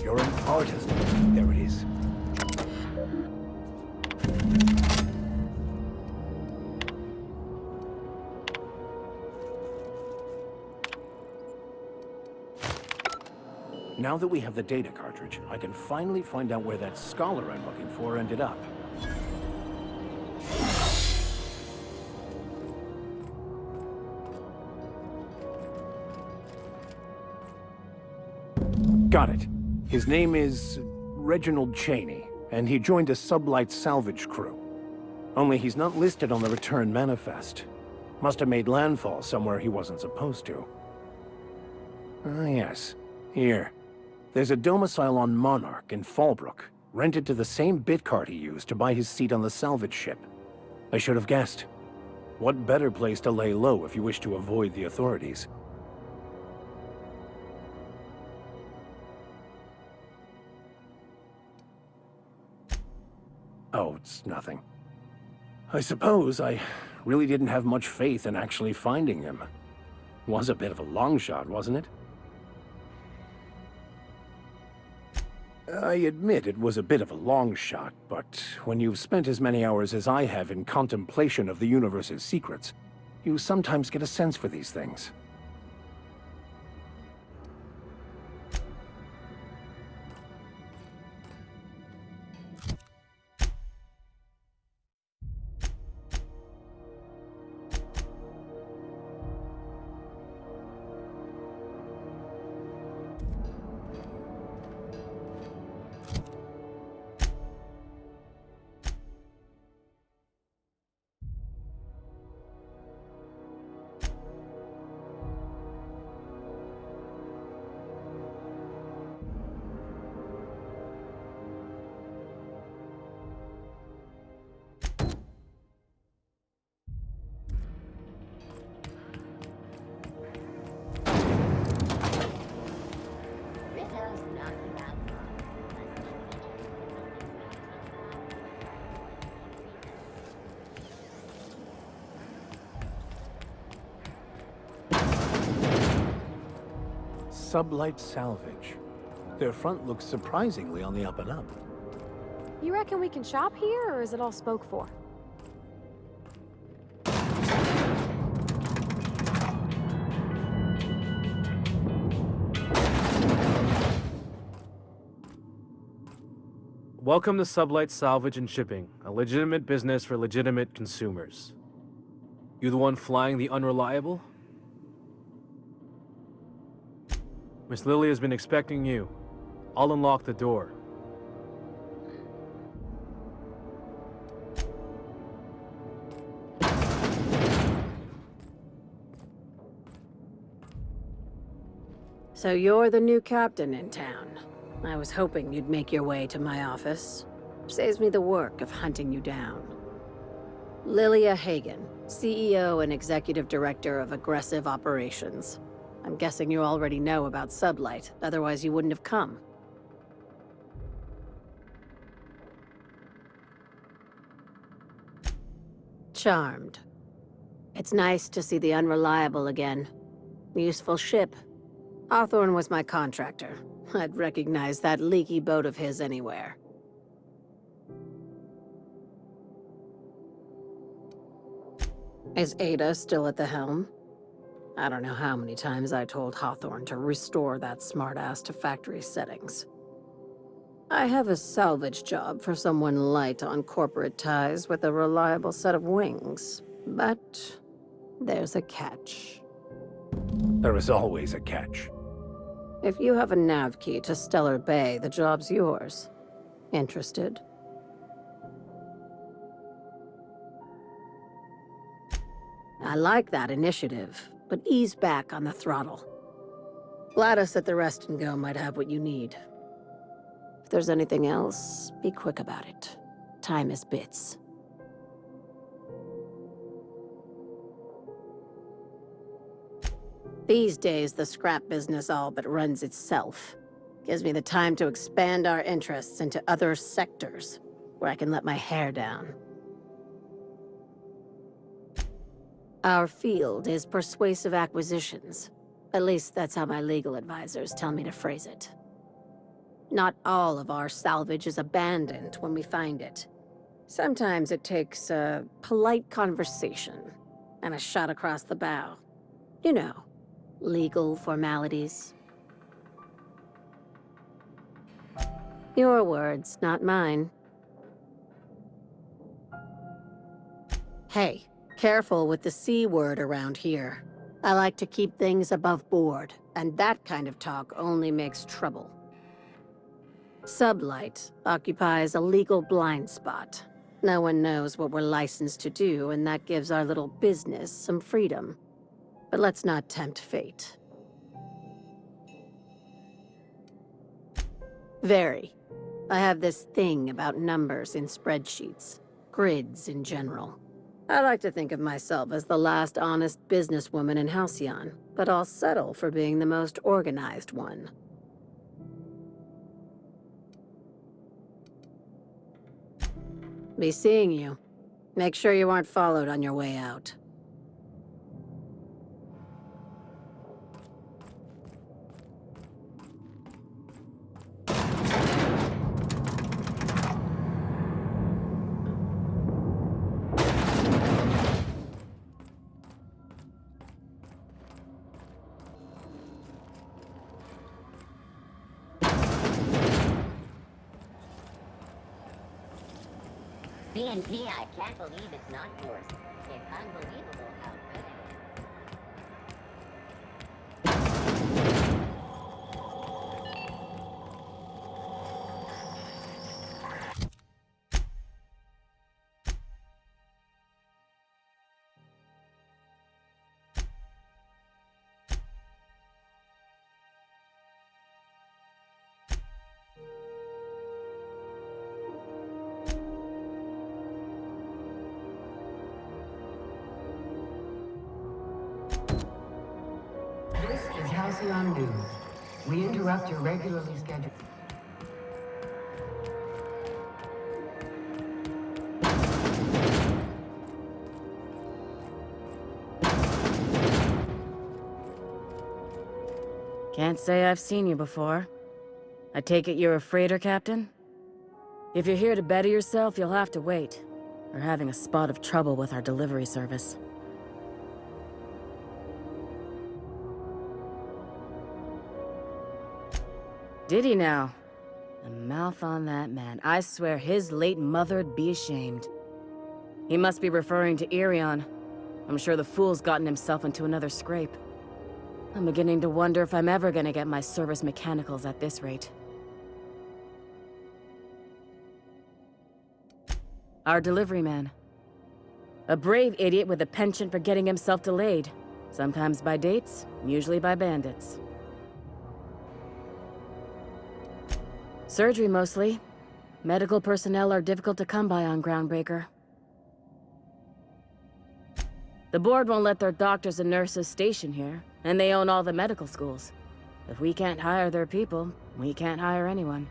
You're an artist. There it is. Now that we have the data cartridge, I can finally find out where that scholar I'm looking for ended up. Got it. His name is Reginald Cheney, and he joined a sublight salvage crew. Only he's not listed on the return manifest. Must have made landfall somewhere he wasn't supposed to. Ah, yes. Here. There's a domicile on Monarch in Fallbrook, rented to the same bit card he used to buy his seat on the salvage ship. I should have guessed. What better place to lay low if you wish to avoid the authorities? Oh, it's nothing. I suppose I really didn't have much faith in actually finding him. Was a bit of a long shot, wasn't it? I admit it was a bit of a long shot, but when you've spent as many hours as I have in contemplation of the universe's secrets, you sometimes get a sense for these things. Sublight Salvage. Their front looks surprisingly on the up and up. You reckon we can shop here, or is it all spoke for? Welcome to Sublight Salvage and Shipping, a legitimate business for legitimate consumers. You the one flying the Unreliable? Miss Lily has been expecting you. I'll unlock the door. So you're the new captain in town. I was hoping you'd make your way to my office. Saves me the work of hunting you down. Lilia Hagen, CEO and Executive Director of Aggressive Operations. I'm guessing you already know about Sublight, otherwise you wouldn't have come. Charmed. It's nice to see the Unreliable again. Useful ship. Hawthorne was my contractor. I'd recognize that leaky boat of his anywhere. Is Ada still at the helm? I don't know how many times I told Hawthorne to restore that smartass to factory settings. I have a salvage job for someone light on corporate ties with a reliable set of wings, but there's a catch. There is always a catch. If you have a nav key to Stellar Bay, the job's yours. Interested? I like that initiative, but ease back on the throttle. Gladys at the Rest and Go might have what you need. If there's anything else, be quick about it. Time is bits. These days, the scrap business all but runs itself. Gives me the time to expand our interests into other sectors, where I can let my hair down. Our field is persuasive acquisitions. At least that's how my legal advisors tell me to phrase it. Not all of our salvage is abandoned when we find it. Sometimes it takes a polite conversation and a shot across the bow. You know, legal formalities. Your words, not mine. Hey, careful with the C word around here. I like to keep things above board, and that kind of talk only makes trouble. Sublight occupies a legal blind spot. No one knows what we're licensed to do, and that gives our little business some freedom. But let's not tempt fate. Very. I have this thing about numbers in spreadsheets. Grids in general. I like to think of myself as the last honest businesswoman in Halcyon, but I'll settle for being the most organized one. Be seeing you. Make sure you aren't followed on your way out. BNP, I can't believe it's not yours. It's unbelievable how good it is. This is Halcyon News. We interrupt your regularly scheduled... Can't say I've seen you before. I take it you're a freighter captain? If you're here to better yourself, you'll have to wait. We're having a spot of trouble with our delivery service. Did he now? The mouth on that man. I swear his late mother'd be ashamed. He must be referring to Irion. I'm sure the fool's gotten himself into another scrape. I'm beginning to wonder if I'm ever gonna get my service mechanicals at this rate. Our delivery man. A brave idiot with a penchant for getting himself delayed. Sometimes by dates, usually by bandits. Surgery, mostly. Medical personnel are difficult to come by on Groundbreaker. The board won't let their doctors and nurses station here, and they own all the medical schools. If we can't hire their people, we can't hire anyone.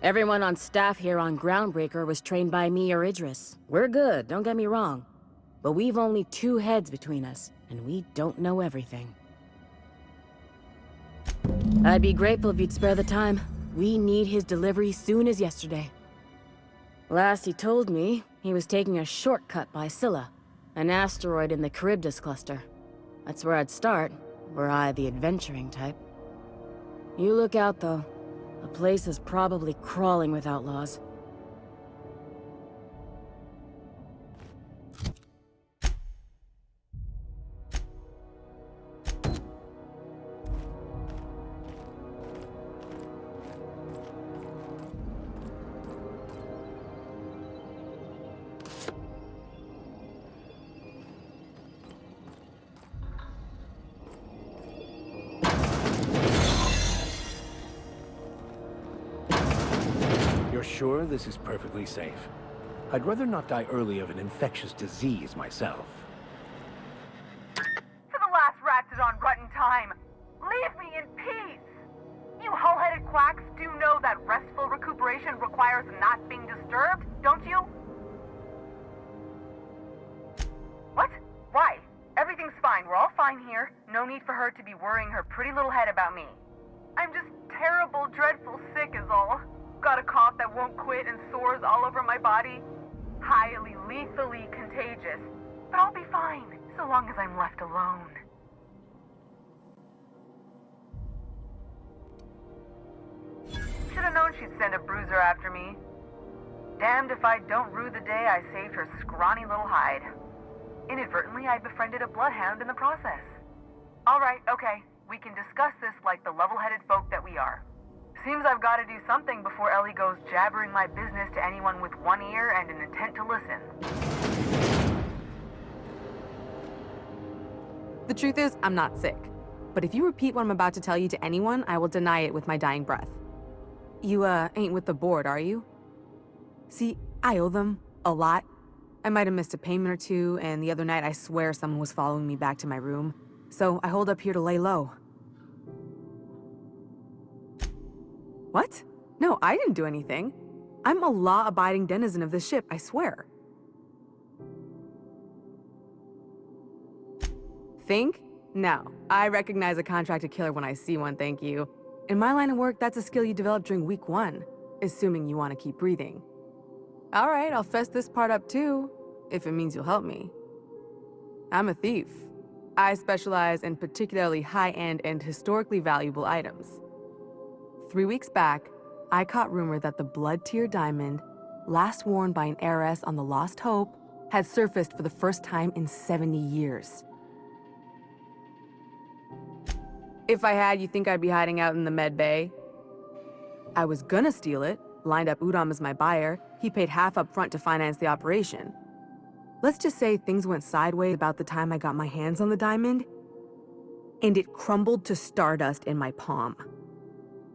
Everyone on staff here on Groundbreaker was trained by me or Idris. We're good, don't get me wrong. But we've only 2 heads between us, and we don't know everything. I'd be grateful if you'd spare the time. We need his delivery soon as yesterday. Last he told me, he was taking a shortcut by Scylla, an asteroid in the Charybdis cluster. That's where I'd start, were I the adventuring type. You look out, though. The place is probably crawling with outlaws. You're sure this is perfectly safe? I'd rather not die early of an infectious disease myself. For the last Ratsadon Rutton time, leave me in peace! You hull-headed quacks do know that restful recuperation requires not being disturbed, don't you? What? Why? Everything's fine. We're all fine here. No need for her to be worrying her pretty little head about me. I'm just terrible, dreadful sick won't quit and sores all over my body. Highly lethally contagious. But I'll be fine, so long as I'm left alone. Should have known she'd send a bruiser after me. Damned if I don't rue the day I saved her scrawny little hide. Inadvertently, I befriended a bloodhound in the process. Alright, okay. We can discuss this like the level-headed folk that we are. Seems I've got to do something before Ellie goes jabbering my business to anyone with one ear and an intent to listen. The truth is, I'm not sick. But if you repeat what I'm about to tell you to anyone, I will deny it with my dying breath. You, ain't with the board, are you? See, I owe them a lot. I might have missed a payment or two, and the other night I swear someone was following me back to my room. So I hold up here to lay low. What? No, I didn't do anything. I'm a law-abiding denizen of this ship, I swear. Think? No. I recognize a contracted killer when I see one, thank you. In my line of work, that's a skill you develop during week 1, assuming you want to keep breathing. All right, I'll fess this part up too, if it means you'll help me. I'm a thief. I specialize in particularly high-end and historically valuable items. 3 weeks back, I caught rumor that the Blood Tier diamond, last worn by an heiress on the Lost Hope, had surfaced for the first time in 70 years. If I had, you think I'd be hiding out in the med bay? I was gonna steal it, lined up Udom as my buyer. He paid half up front to finance the operation. Let's just say things went sideways about the time I got my hands on the diamond, and it crumbled to stardust in my palm.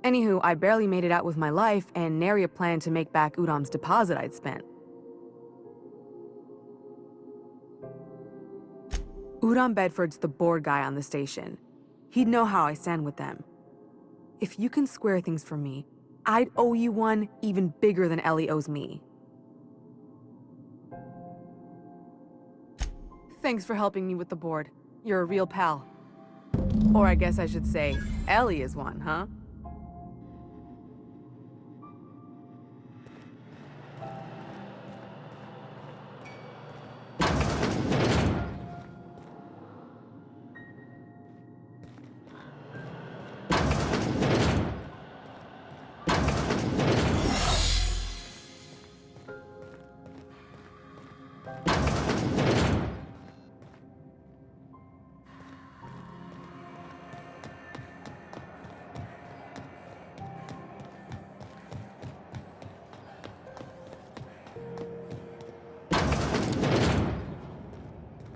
Anywho, I barely made it out with my life, and nary a plan to make back Udom's deposit I'd spent. Udom Bedford's the board guy on the station. He'd know how I stand with them. If you can square things for me, I'd owe you one even bigger than Ellie owes me. Thanks for helping me with the board. You're a real pal. Or I guess I should say, Ellie is one, huh?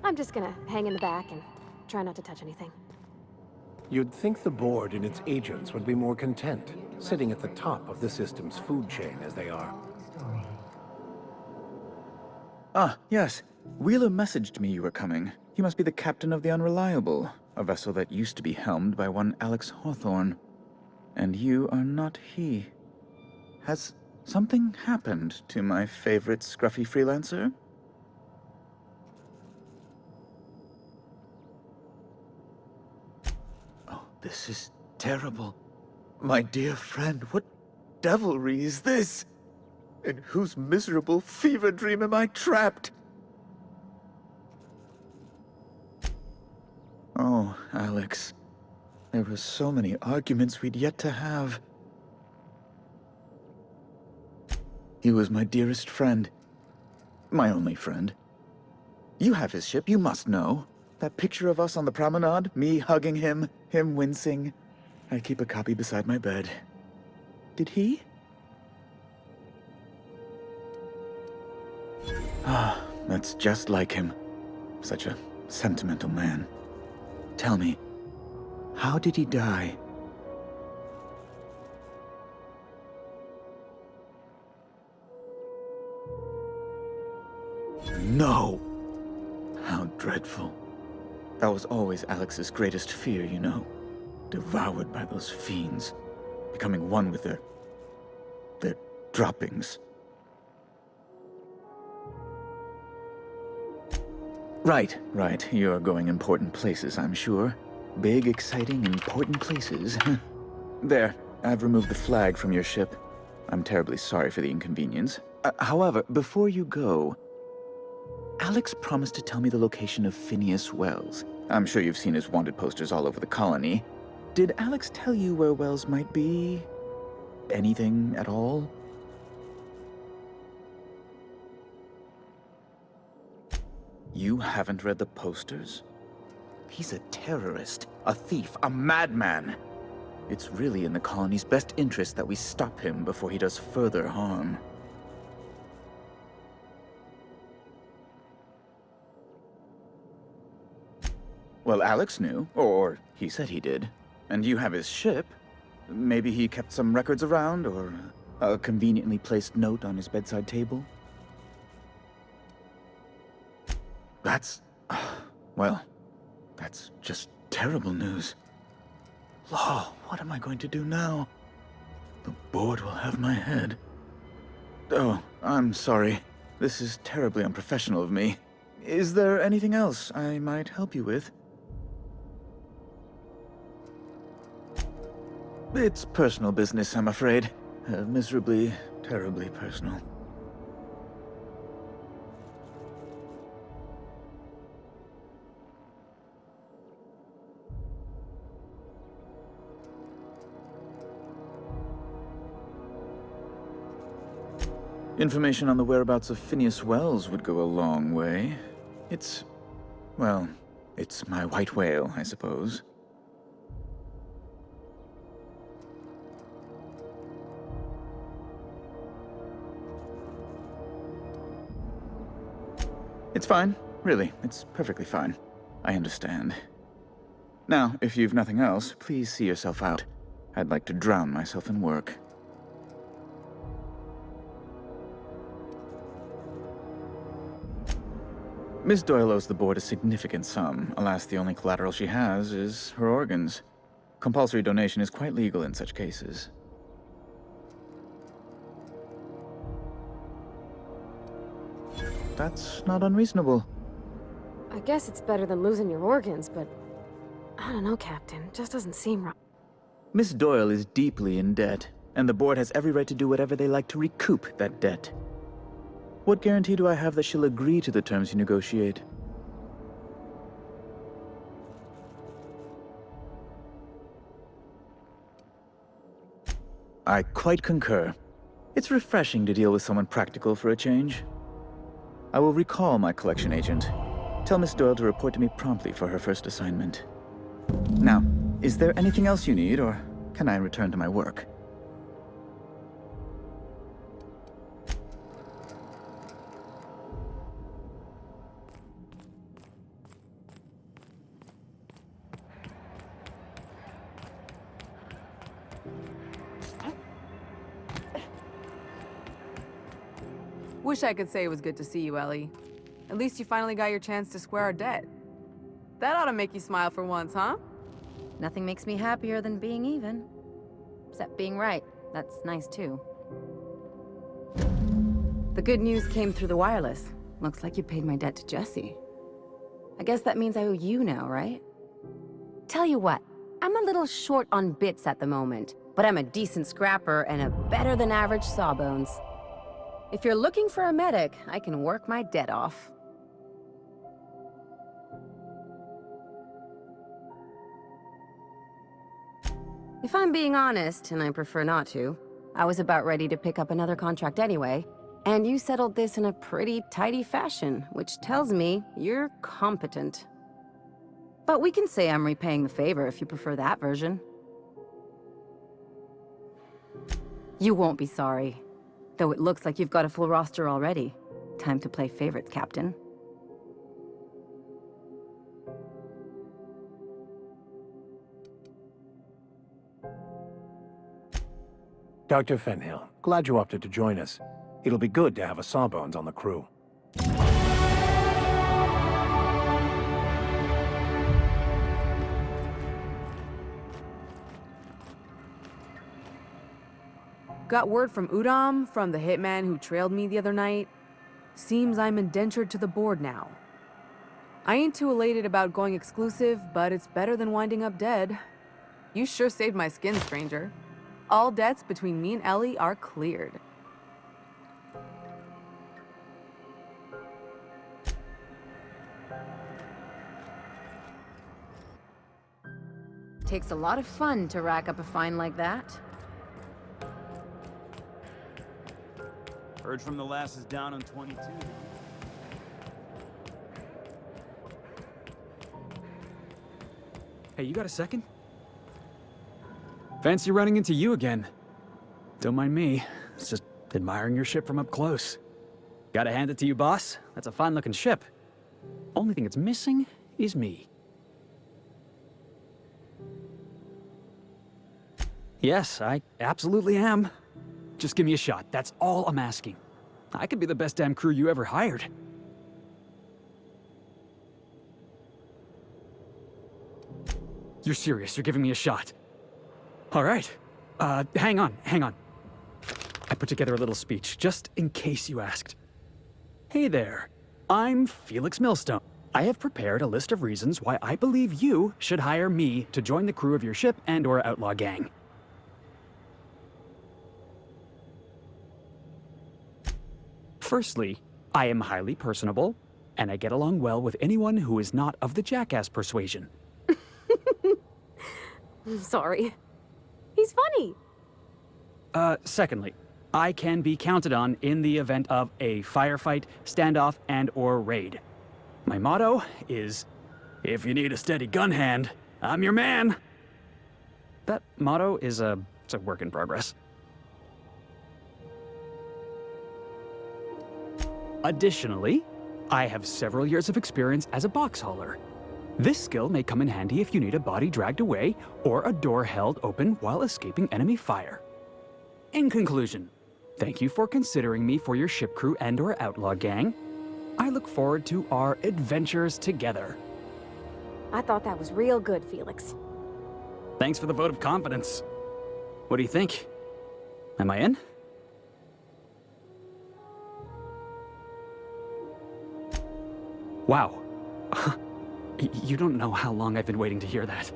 I'm just gonna hang in the back and try not to touch anything. You'd think the board and its agents would be more content, sitting at the top of the system's food chain as they are. Ah, yes. Wheeler messaged me you were coming. He must be the captain of the Unreliable, a vessel that used to be helmed by one Alex Hawthorne. And you are not he. Has something happened to my favorite scruffy freelancer? Oh, this is terrible. My dear friend, what devilry is this? In whose miserable fever dream am I trapped? Oh, Alex. There were so many arguments we'd yet to have. He was my dearest friend. My only friend. You have his ship, you must know. That picture of us on the promenade, me hugging him, him wincing. I keep a copy beside my bed. Did he? Ah, that's just like him. Such a sentimental man. Tell me, how did he die? No! How dreadful. That was always Alex's greatest fear, you know. Devoured by those fiends. Becoming one with their droppings. Right. You're going important places, I'm sure. Big, exciting, important places. There, I've removed the flag from your ship. I'm terribly sorry for the inconvenience. However, before you go, Alex promised to tell me the location of Phineas Wells. I'm sure you've seen his wanted posters all over the colony. Did Alex tell you where Wells might be? Anything at all? You haven't read the posters? He's a terrorist, a thief, a madman. It's really in the colony's best interest that we stop him before he does further harm. Well, Alex knew, or he said he did. And you have his ship. Maybe he kept some records around, or a conveniently placed note on his bedside table? That's... well, that's just terrible news. Law, what am I going to do now? The board will have my head. Oh, I'm sorry. This is terribly unprofessional of me. Is there anything else I might help you with? It's personal business, I'm afraid. Miserably, terribly personal. Information on the whereabouts of Phineas Wells would go a long way. Well, it's my white whale, I suppose. It's fine. Really, it's perfectly fine. I understand. Now, if you've nothing else, please see yourself out. I'd like to drown myself in work. Miss Doyle owes the board a significant sum. Alas, the only collateral she has is her organs. Compulsory donation is quite legal in such cases. That's not unreasonable. I guess it's better than losing your organs, but I don't know, Captain. It just doesn't seem right. Miss Doyle is deeply in debt, and the board has every right to do whatever they like to recoup that debt. What guarantee do I have that she'll agree to the terms you negotiate? I quite concur. It's refreshing to deal with someone practical for a change. I will recall my collection agent. Tell Miss Doyle to report to me promptly for her first assignment. Now, is there anything else you need, or can I return to my work? Wish I could say it was good to see you, Ellie. At least you finally got your chance to square our debt. That ought to make you smile for once, huh? Nothing makes me happier than being even. Except being right. That's nice, too. The good news came through the wireless. Looks like you paid my debt to Jesse. I guess that means I owe you now, right? Tell you what, I'm a little short on bits at the moment, but I'm a decent scrapper and a better-than-average sawbones. If you're looking for a medic, I can work my debt off. If I'm being honest, and I prefer not to, I was about ready to pick up another contract anyway, and you settled this in a pretty tidy fashion, which tells me you're competent. But we can say I'm repaying the favor if you prefer that version. You won't be sorry. Though it looks like you've got a full roster already. Time to play favorites, Captain. Dr. Fenhill, glad you opted to join us. It'll be good to have a Sawbones on the crew. Got word from Udom, from the hitman who trailed me the other night. Seems I'm indentured to the board now. I ain't too elated about going exclusive, but it's better than winding up dead. You sure saved my skin, stranger. All debts between me and Ellie are cleared. Takes a lot of fun to rack up a fine like that. Heard from the lasses down on 22. Hey, you got a second? Fancy running into you again. Don't mind me. It's just admiring your ship from up close. Gotta hand it to you, boss. That's a fine-looking ship. Only thing it's missing is me. Yes, I absolutely am. Just give me a shot. That's all I'm asking. I could be the best damn crew you ever hired. You're serious? You're giving me a shot? All right. Hang on. I put together a little speech, just in case you asked. Hey there. I'm Felix Millstone. I have prepared a list of reasons why I believe you should hire me to join the crew of your ship and/or outlaw gang. Firstly, I am highly personable, and I get along well with anyone who is not of the jackass persuasion. Sorry. He's funny. Secondly, I can be counted on in the event of a firefight, standoff, and/or raid. My motto is, if you need a steady gun hand, I'm your man. That motto is it's a work in progress. Additionally, I have several years of experience as a box hauler. This skill may come in handy if you need a body dragged away or a door held open while escaping enemy fire. In conclusion, thank you for considering me for your ship crew and/or outlaw gang. I look forward to our adventures together. I thought that was real good, Felix. Thanks for the vote of confidence. What do you think? Am I in? Wow. You don't know how long I've been waiting to hear that.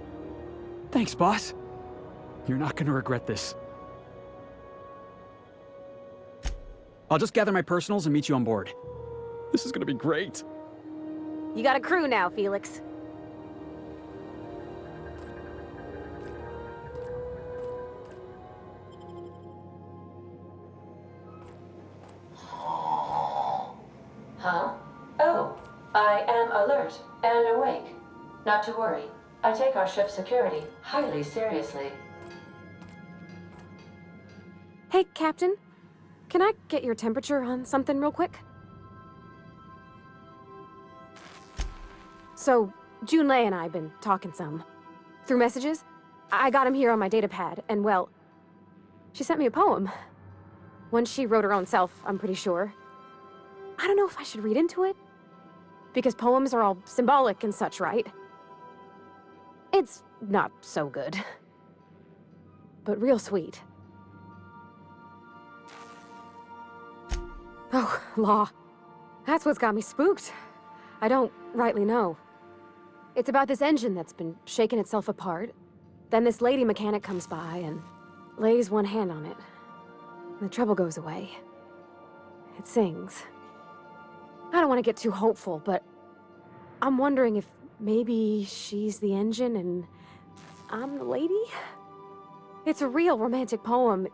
Thanks, boss. You're not gonna regret this. I'll just gather my personals and meet you on board. This is gonna be great. You got a crew now, Felix. Huh? Oh, I am alert and awake. Not to worry. I take our ship's security highly seriously. Hey, Captain. Can I get your temperature on something real quick? So, Junlei and I have been talking some. Through messages. I got him here on my datapad, and well, she sent me a poem. One she wrote her own self, I'm pretty sure. I don't know if I should read into it. Because poems are all symbolic and such, right? It's not so good. But real sweet. Oh, law. That's what's got me spooked. I don't rightly know. It's about this engine that's been shaking itself apart. Then this lady mechanic comes by and lays one hand on it. And the trouble goes away. It sings. I don't want to get too hopeful, but I'm wondering if maybe she's the engine and I'm the lady? It's a real romantic poem. It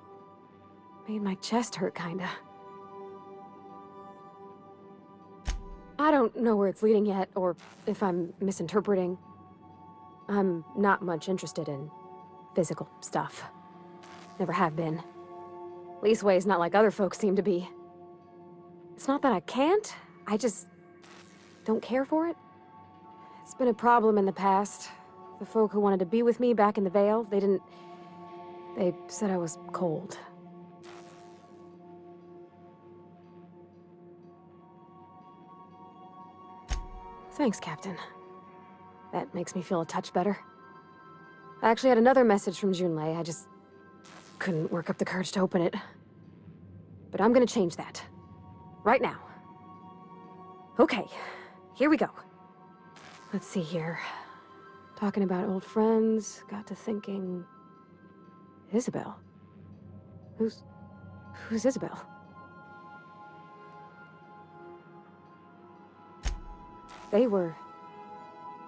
made my chest hurt, kinda. I don't know where it's leading yet, or if I'm misinterpreting. I'm not much interested in physical stuff. Never have been. Leastways, not like other folks seem to be. It's not that I can't, I just don't care for it. It's been a problem in the past. The folk who wanted to be with me back in the Vale, they said I was cold. Thanks, Captain. That makes me feel a touch better. I actually had another message from Junlei, I just couldn't work up the courage to open it. But I'm gonna change that. Right now. Okay, here we go. Let's see here. Talking about old friends, got to thinking... Isabel. Who's Isabel? They were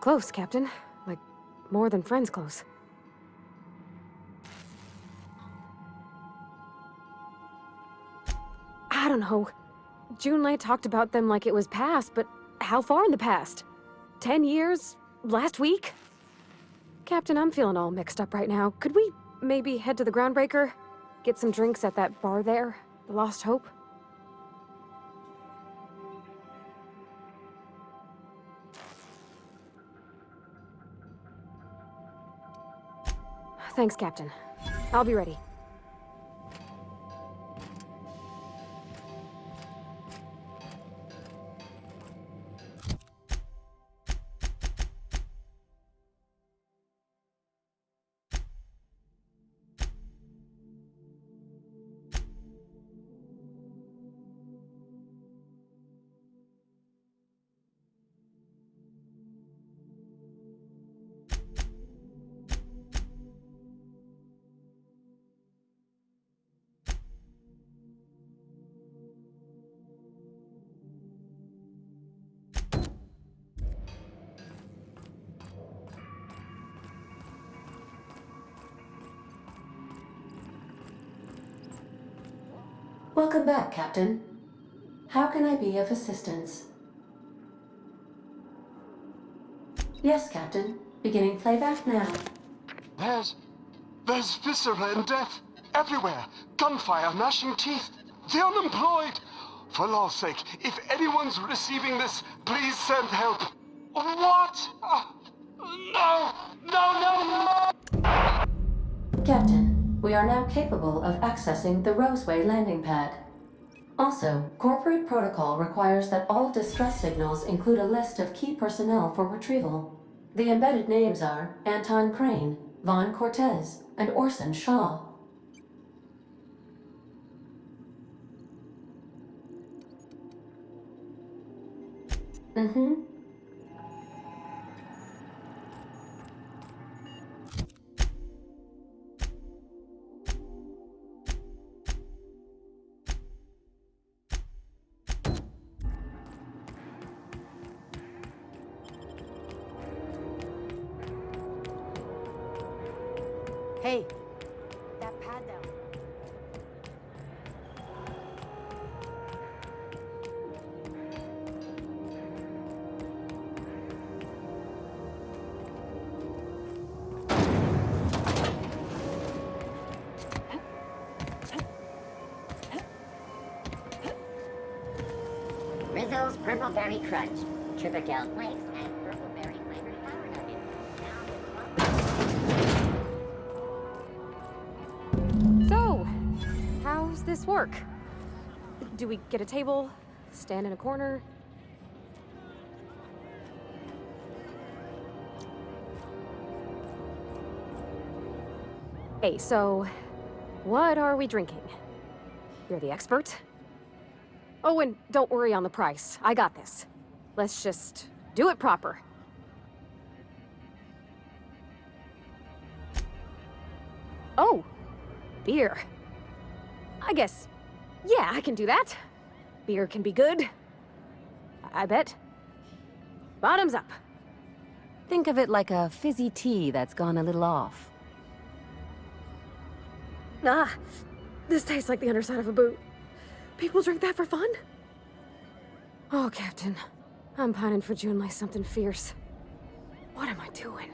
close, Captain. Like, more than friends close. I don't know. Junlei talked about them like it was past, but how far in the past? 10 years? Last week? Captain, I'm feeling all mixed up right now. Could we maybe head to the Groundbreaker? Get some drinks at that bar there? The Lost Hope? Thanks, Captain. I'll be ready. Welcome back, Captain. How can I be of assistance? Yes, Captain. Beginning playback now. There's viscera and death everywhere. Gunfire, gnashing teeth. The unemployed. For law's sake, if anyone's receiving this, please send help. What? No! Captain, we are now capable of accessing the Roseway landing pad. Also, corporate protocol requires that all distress signals include a list of key personnel for retrieval. The embedded names are Anton Crane, Vaughn Cortez, and Orson Shaw. Mm-hmm. Hey, that pad down. Rizzo's Purple Berry Crunch, Triple Flakes, and Purple Berry flavored Power Nuggets. So, how's this work? Do we get a table? Stand in a corner? Hey, so, what are we drinking? You're the expert? Oh, and don't worry on the price. I got this. Let's just do it proper. Oh, beer. I guess, yeah, I can do that. Beer can be good. I bet. Bottoms up. Think of it like a fizzy tea that's gone a little off. Ah, this tastes like the underside of a boot. People drink that for fun? Oh, Captain. I'm pining for Junlei something fierce. What am I doing?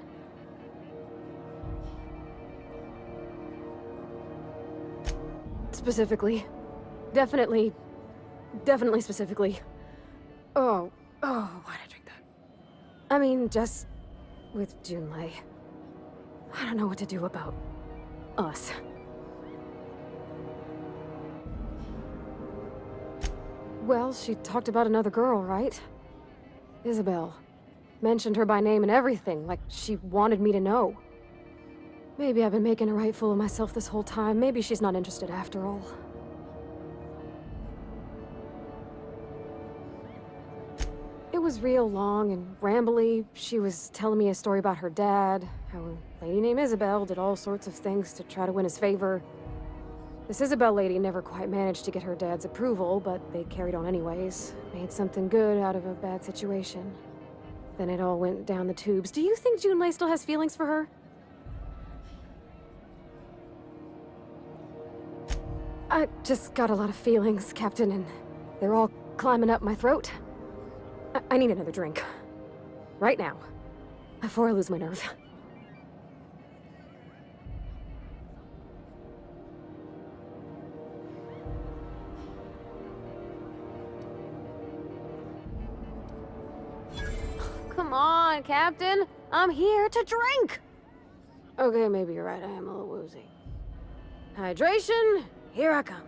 Specifically. Definitely specifically. Oh, why'd I drink that? I mean, just with Junlei. I don't know what to do about us. Well, she talked about another girl, right? Isabel. Mentioned her by name and everything, like she wanted me to know. Maybe I've been making a right fool of myself this whole time. Maybe she's not interested after all. It was real long and rambly. She was telling me a story about her dad, how a lady named Isabel did all sorts of things to try to win his favor. This Isabel lady never quite managed to get her dad's approval, but they carried on anyways. Made something good out of a bad situation. Then it all went down the tubes. Do you think Junlei still has feelings for her? I just got a lot of feelings, Captain, and they're all climbing up my throat. I need another drink. Right now. Before I lose my nerve. Come on, Captain. I'm here to drink. Okay, maybe you're right. I am a little woozy. Hydration, here I come.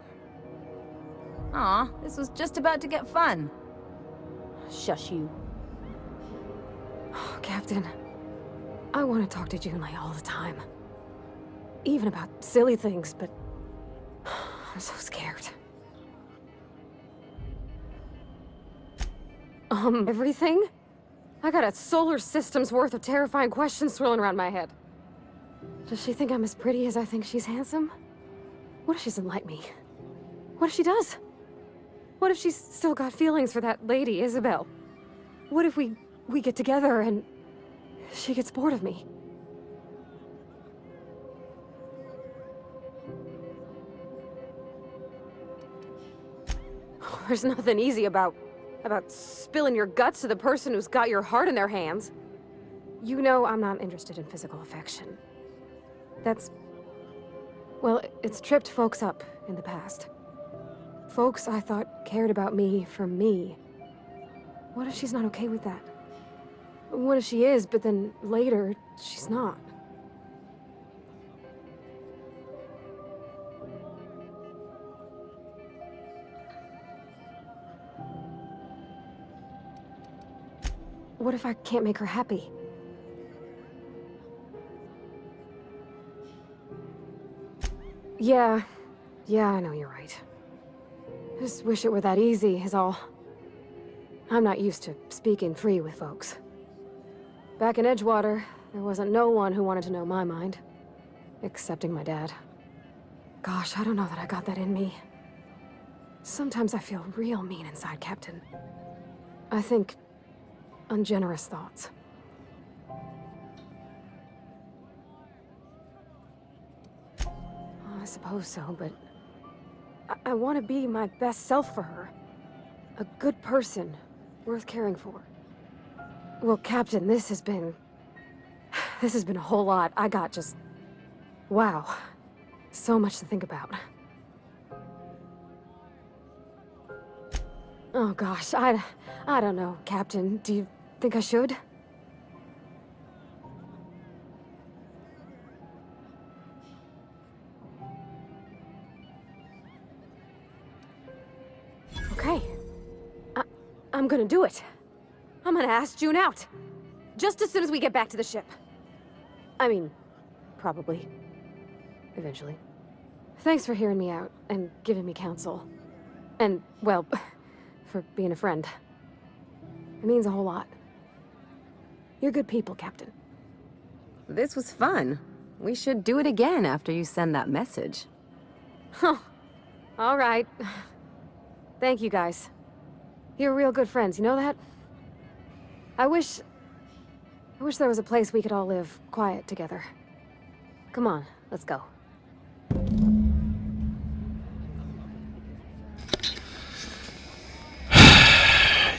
Aw, this was just about to get fun. Shush you. Oh, Captain, I want to talk to Junlei all the time. Even about silly things, but I'm so scared. Everything? I got a solar system's worth of terrifying questions swirling around my head. Does she think I'm as pretty as I think she's handsome? What if she doesn't like me? What if she does? What if she's still got feelings for that lady, Isabel? What if we get together and she gets bored of me? There's nothing easy about spilling your guts to the person who's got your heart in their hands. You know I'm not interested in physical affection. Well, it's tripped folks up in the past. Folks I thought cared about me for me. What if she's not okay with that? What if she is, but then later, she's not? What if I can't make her happy? Yeah, I know you're right. Just wish it were that easy, is all. I'm not used to speaking free with folks. Back in Edgewater, there wasn't no one who wanted to know my mind. Excepting my dad. Gosh, I don't know that I got that in me. Sometimes I feel real mean inside, Captain. I think ungenerous thoughts. I suppose so, but I want to be my best self for her. A good person, worth caring for. Well, Captain, this has been a whole lot. I got just... wow. So much to think about. Oh gosh, I don't know, Captain. Do you think I should? Okay. I'm gonna do it. I'm gonna ask June out. Just as soon as we get back to the ship. I mean, probably. Eventually. Thanks for hearing me out and giving me counsel. And, well, for being a friend. It means a whole lot. You're good people, Captain. This was fun. We should do it again after you send that message. Huh. All right. Thank you, guys. You're real good friends, you know that? I wish there was a place we could all live quiet together. Come on, let's go.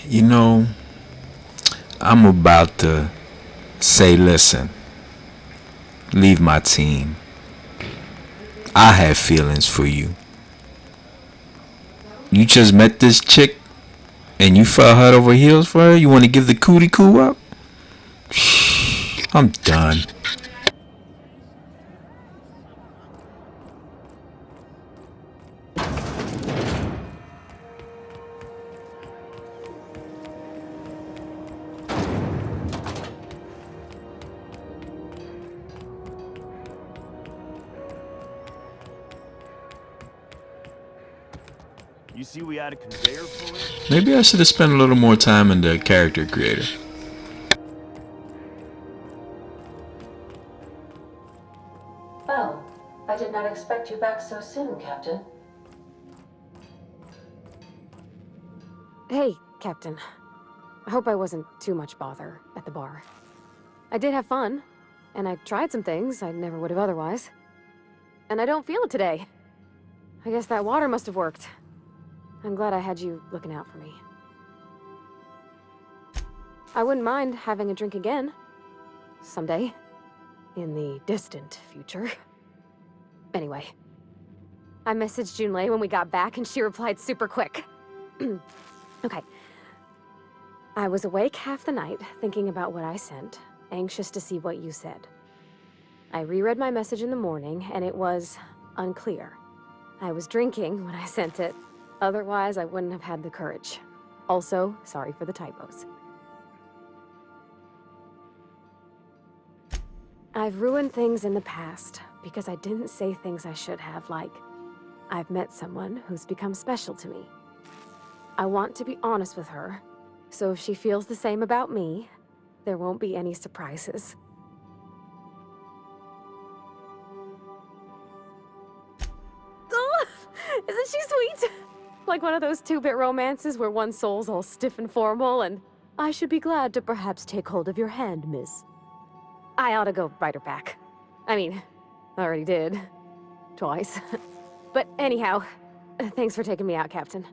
You know, I'm about to say, listen, leave my team. I have feelings for you. You just met this chick and you fell head over heels for her? You want to give the cootie coo up? I'm done. You see we had a conveyor for it? Maybe I should have spent a little more time in the character creator. Well, I did not expect you back so soon, Captain. Hey, Captain. I hope I wasn't too much bother at the bar. I did have fun, and I tried some things I never would have otherwise. And I don't feel it today. I guess that water must have worked. I'm glad I had you looking out for me. I wouldn't mind having a drink again. Someday. In the distant future. Anyway. I messaged Junlei when we got back and she replied super quick. Okay. I was awake half the night, thinking about what I sent, anxious to see what you said. I reread my message in the morning, and it was unclear. I was drinking when I sent it. Otherwise, I wouldn't have had the courage. Also, sorry for the typos. I've ruined things in the past because I didn't say things I should have, like, I've met someone who's become special to me. I want to be honest with her, so if she feels the same about me, there won't be any surprises. Oh, isn't she sweet? Like one of those two-bit romances where one soul's all stiff and formal and, I should be glad to perhaps take hold of your hand, miss. I ought to go write her back. I mean, I already did. Twice. But anyhow, thanks for taking me out, Captain.